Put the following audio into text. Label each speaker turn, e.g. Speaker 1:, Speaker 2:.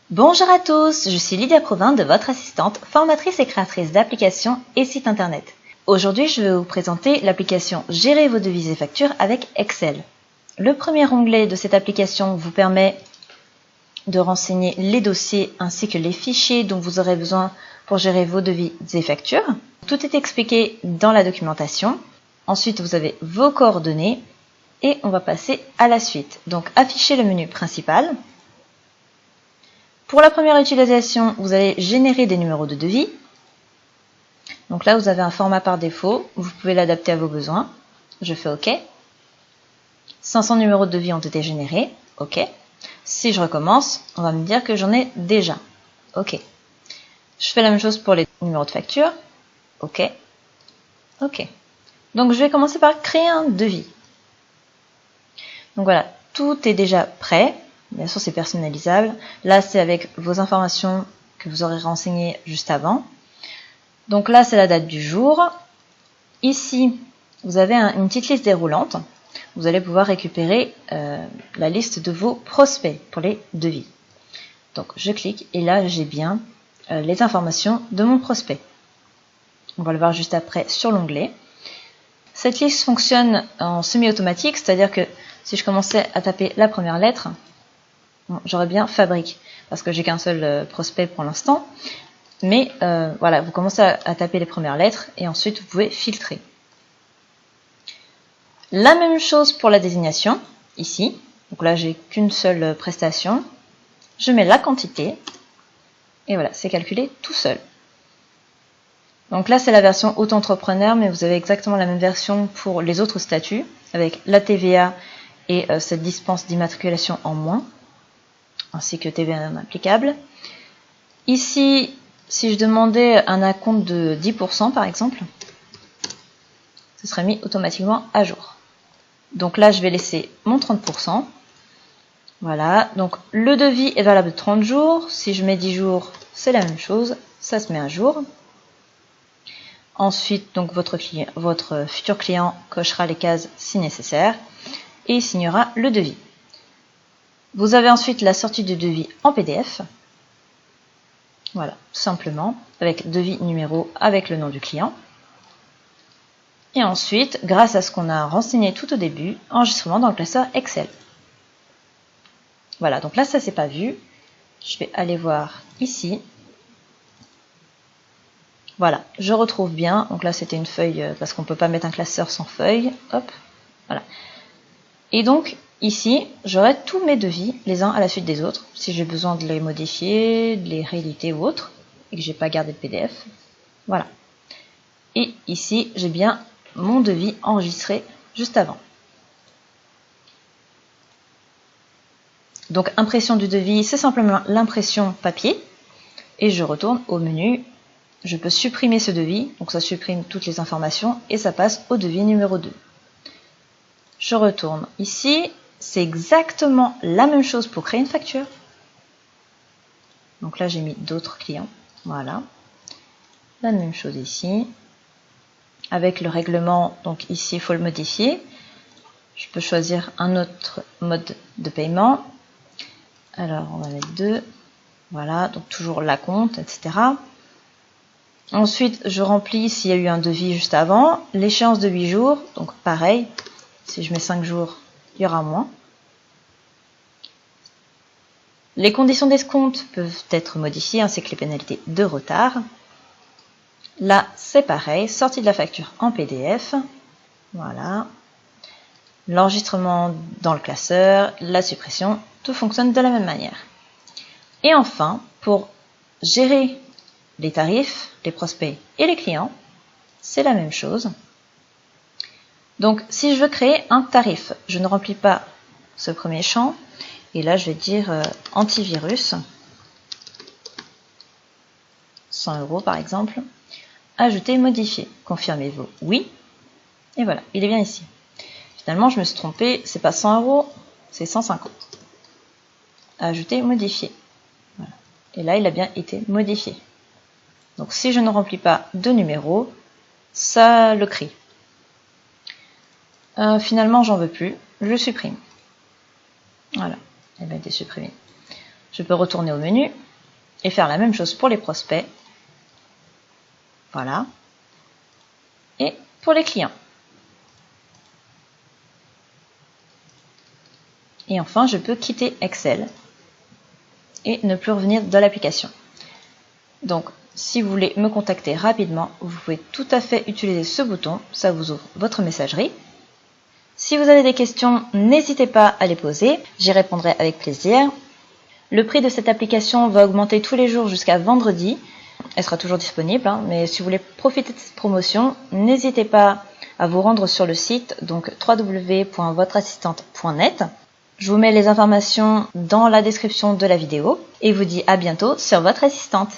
Speaker 1: Bonjour à tous, je suis Lydia Provin de votre assistante, formatrice et créatrice d'applications et sites internet. Aujourd'hui, je vais vous présenter l'application Gérer vos devises et factures avec Excel. Le premier onglet de cette application vous permet de renseigner les dossiers ainsi que les fichiers dont vous aurez besoin pour gérer vos devises et factures. Tout est expliqué dans la documentation. Ensuite, vous avez vos coordonnées et on va passer à la suite. Donc, afficher le menu principal. Pour la première utilisation, vous allez générer des numéros de devis. Donc là, vous avez un format par défaut. Vous pouvez l'adapter à vos besoins. Je fais OK. 500 numéros de devis ont été générés. OK. Si je recommence, on va me dire que j'en ai déjà. OK. Je fais la même chose pour les numéros de facture. OK. OK. Donc je vais commencer par créer un devis. Donc voilà, tout est déjà prêt. Bien sûr, c'est personnalisable. Là, c'est avec vos informations que vous aurez renseignées juste avant. Donc là, c'est la date du jour. Ici, vous avez une petite liste déroulante. Vous allez pouvoir récupérer la liste de vos prospects pour les devis. Donc, je clique et là, j'ai bien les informations de mon prospect. On va le voir juste après sur l'onglet. Cette liste fonctionne en semi-automatique, c'est-à-dire que si je commençais à taper la première lettre, j'aurais bien fabrique, parce que j'ai qu'un seul prospect pour l'instant. Mais voilà, vous commencez à taper les premières lettres et ensuite vous pouvez filtrer. La même chose pour la désignation, ici. Donc là, j'ai qu'une seule prestation. Je mets la quantité et voilà, c'est calculé tout seul. Donc là, c'est la version auto-entrepreneur, mais vous avez exactement la même version pour les autres statuts, avec la TVA et cette dispense d'immatriculation en moins, ainsi que TVA non applicable. Ici, si je demandais un acompte de 10% par exemple, ce serait mis automatiquement à jour. Donc là, je vais laisser mon 30%. Voilà, donc le devis est valable 30 jours. Si je mets 10 jours, c'est la même chose, ça se met à jour. Ensuite, donc votre futur client cochera les cases si nécessaire et il signera le devis. Vous avez ensuite la sortie du devis en PDF. Voilà, tout simplement, avec devis numéro avec le nom du client. Et ensuite, grâce à ce qu'on a renseigné tout au début, enregistrement dans le classeur Excel. Voilà, donc là, ça c'est pas vu. Je vais aller voir ici. Voilà, je retrouve bien. Donc là, c'était une feuille, parce qu'on ne peut pas mettre un classeur sans feuille. Hop, voilà. Et donc, ici, j'aurai tous mes devis, les uns à la suite des autres. Si j'ai besoin de les modifier, de les rééditer ou autre, et que j'ai pas gardé le PDF. Voilà. Et ici, j'ai bien mon devis enregistré juste avant. Donc, impression du devis, c'est simplement l'impression papier. Et je retourne au menu. Je peux supprimer ce devis, donc ça supprime toutes les informations et ça passe au devis numéro 2. Je retourne ici, c'est exactement la même chose pour créer une facture. Donc là j'ai mis d'autres clients, voilà. La même chose ici. Avec le règlement, donc ici il faut le modifier. Je peux choisir un autre mode de paiement. Alors on va mettre 2, voilà, donc toujours l'acompte, etc. Ensuite, je remplis s'il y a eu un devis juste avant. L'échéance de 8 jours, donc pareil. Si je mets 5 jours, il y aura moins. Les conditions d'escompte peuvent être modifiées, ainsi que les pénalités de retard. Là, c'est pareil. Sortie de la facture en PDF. Voilà. L'enregistrement dans le classeur, la suppression, tout fonctionne de la même manière. Et enfin, pour gérer les tarifs, les prospects et les clients, c'est la même chose. Donc, si je veux créer un tarif, je ne remplis pas ce premier champ. Et là, je vais dire antivirus. 100 € par exemple. Ajouter, modifier. Confirmez-vous oui. Et voilà, il est bien ici. Finalement, je me suis trompée. C'est pas 100 €, c'est 150. Ajouter, modifier. Voilà. Et là, il a bien été modifié. Donc, si je ne remplis pas de numéro, ça le crie. Finalement, j'en veux plus. Je supprime. Voilà. Elle a été supprimée. Je peux retourner au menu et faire la même chose pour les prospects. Voilà. Et pour les clients. Et enfin, je peux quitter Excel et ne plus revenir dans l'application. Donc, si vous voulez me contacter rapidement, vous pouvez tout à fait utiliser ce bouton, ça vous ouvre votre messagerie. Si vous avez des questions, n'hésitez pas à les poser, j'y répondrai avec plaisir. Le prix de cette application va augmenter tous les jours jusqu'à vendredi. Elle sera toujours disponible, mais si vous voulez profiter de cette promotion, n'hésitez pas à vous rendre sur le site, donc www.votreassistante.net. Je vous mets les informations dans la description de la vidéo et vous dis à bientôt sur Votre Assistante.